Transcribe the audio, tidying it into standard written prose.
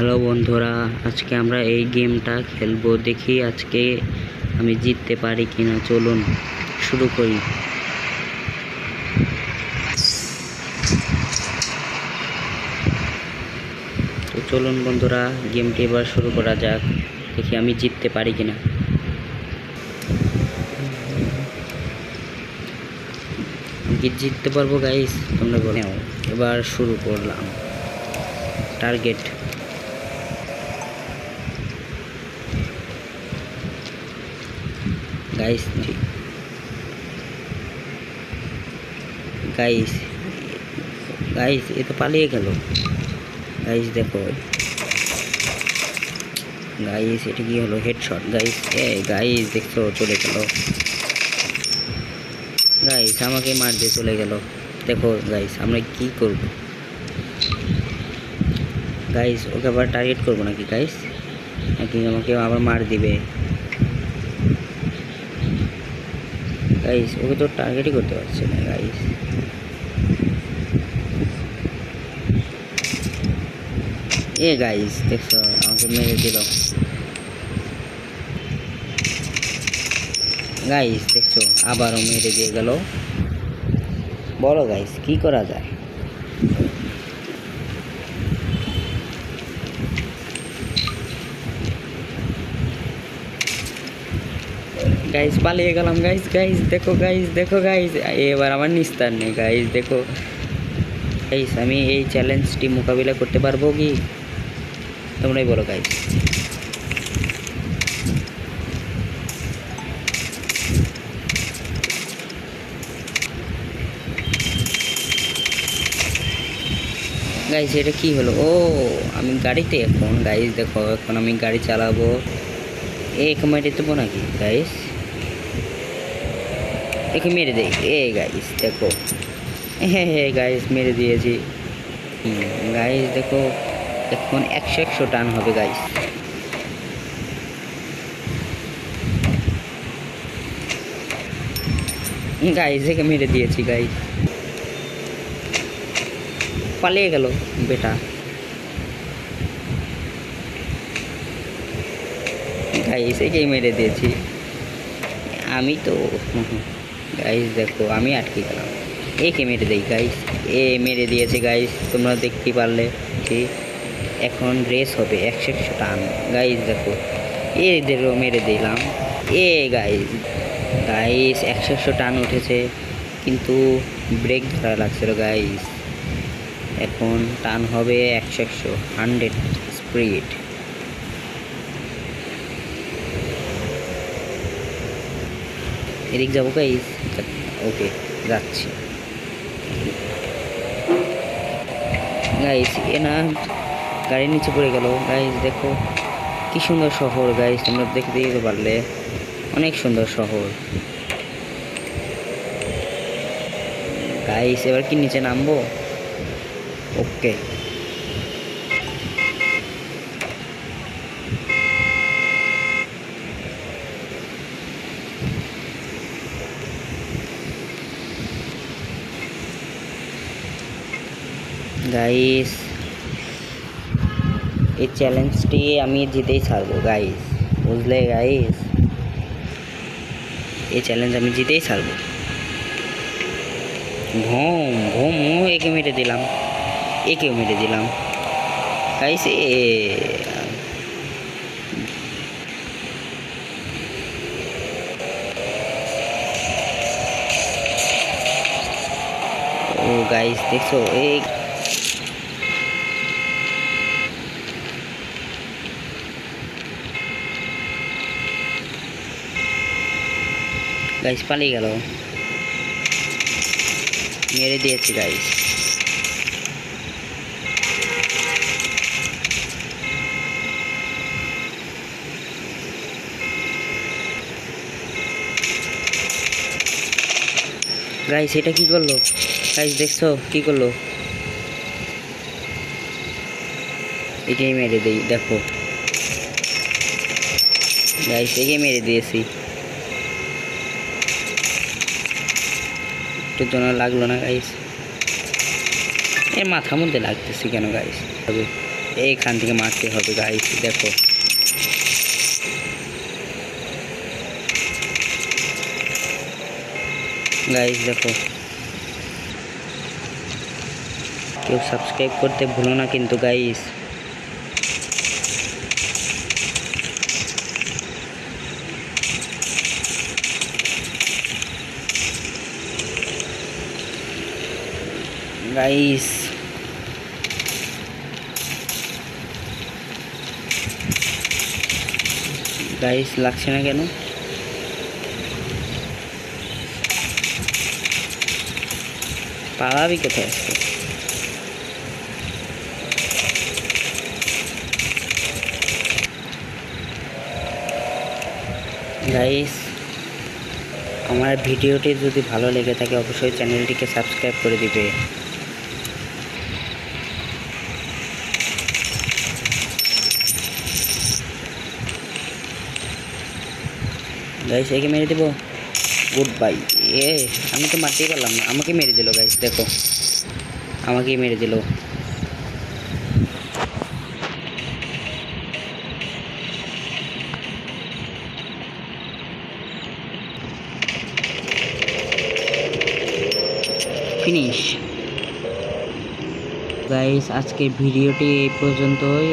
Hello বন্ধুরা, আজকে আমরা এই গেমটা খেলবো। দেখি আজকে আমি জিততে পারি কিনা। চলুন শুরু করি। তো চলুন বন্ধুরা, গেমটি এবার শুরু করা যাক। দেখি আমি জিততে পারি কিনা। কি জিততে পারবো গাইস? তোমরা বলো। এবার শুরু করলাম। টার্গেট গাইস, গাইস গাইস এ তো পালিয়ে গেল। গাইস দেখো গাইস, এটা কি হলো? Headshot guys. গাইস দেখছো, চলে গেল। গাইস আমাকে মার দিয়ে চলে গেল। দেখো গাইস, আমরা কি করব? গাইস ওকে আবার টার্গেট করবো নাকি গাইস? নাকি আমাকে আবার মার দিবে? গাইস ওকে তো টার্গেটই করতে পারছে না গাইস। গাইস দেখছো, আমাকে মেরে দিল। গাইস দেখছো, আবারও মেরে দিয়ে গেল। বলো গাইস কি করা যায়? গাইস পালিয়ে গেলাম। গাইস গাইস দেখো, গাইস দেখো গাইস, এবার আমার নিস্তার নেই গাইস। দেখো গাইস, আমি এই চ্যালেঞ্জটি মোকাবিলা করতে পারবো কি? তোমরাই বলো গাইস। গাইস এটা কি হলো? আমি গাড়িতে এখন। গাইস দেখো, এখন আমি গাড়ি চালাবো। একে মেরে দেবো নাকি গাইস? একে মেরে দেই। গাইস দেখো, গাইস মেরে দিয়েছি। গাইস দেখো, এখন 100 টান হবে গাইস। গাইস একে মেরে দিয়েছি গাইস। পালিয়ে গেল বেটা। গাইস একেই মেরে দিয়েছি আমি তো। গাইস দেখো, আমি আটকে গেলাম। একে মেরে দেই গাইস। মেরে দিয়েছে গাইস, তোমরা দেখতে পারলে। ঠিক এখন রেস হবে 100 টান। গাইস দেখো, এদেরও মেরে দিলাম। গাইস গাইস 100 টান উঠেছে, কিন্তু ব্রেক ধরা লাগছিল গাইস। এখন টান হবে 100 স্পিড। এদিক যাবো গাইস। ওকে যাচ্ছি গাইস। না, গাড়ির নিচে পড়ে গেল গাইস। দেখো কি সুন্দর শহর গাইস, তোমরা দেখতে দিতে পারলে। অনেক সুন্দর শহর গাইস। এবার কি নিচে নামবো? ওকে গাইস, এই চ্যালেঞ্জটি আমি জিতেই ছাড়বো গাইস, বুঝলে গাইস? এই চ্যালেঞ্জ আমি জিতেই ছাড়বো। ঘুম ঘুম একে মেরে দিলাম, একেও মেরে দিলাম গাইস। গাইস দেখছো, গাইস পালিয়ে গেল। মেরে দিয়েছি গাইস। গাইস এটা কি করলো? গাইস দেখছো কি করলো? এটাই মেরে দেই। দেখো গাইস, একে মেরে দিয়েছি। একটু জন্য লাগলো না গাইস। এর মাথার মধ্যে লাগতেছি কেন গাইস? এইখান থেকে মারতে হবে গাইস, দেখো গাইস দেখো। কেউ সাবস্ক্রাইব করতে ভুলো না কিন্তু গাইস। গাইস গাইস লাগছে না কেন? পালাবি কোথায় আজকে? গাইস আমার ভিডিওটি যদি ভালো লেগে থাকে অবশ্যই চ্যানেলটিকে সাবস্ক্রাইব করে দিবে। গাইস একে মেরে দেবো। Good bye. আমি তো মারতেই পারলাম না, আমাকে মেরে দিল গাইস, দেখো আমাকেই মেরে দিল। ফিনিশ। গাইস আজকের ভিডিওটি এই পর্যন্তই।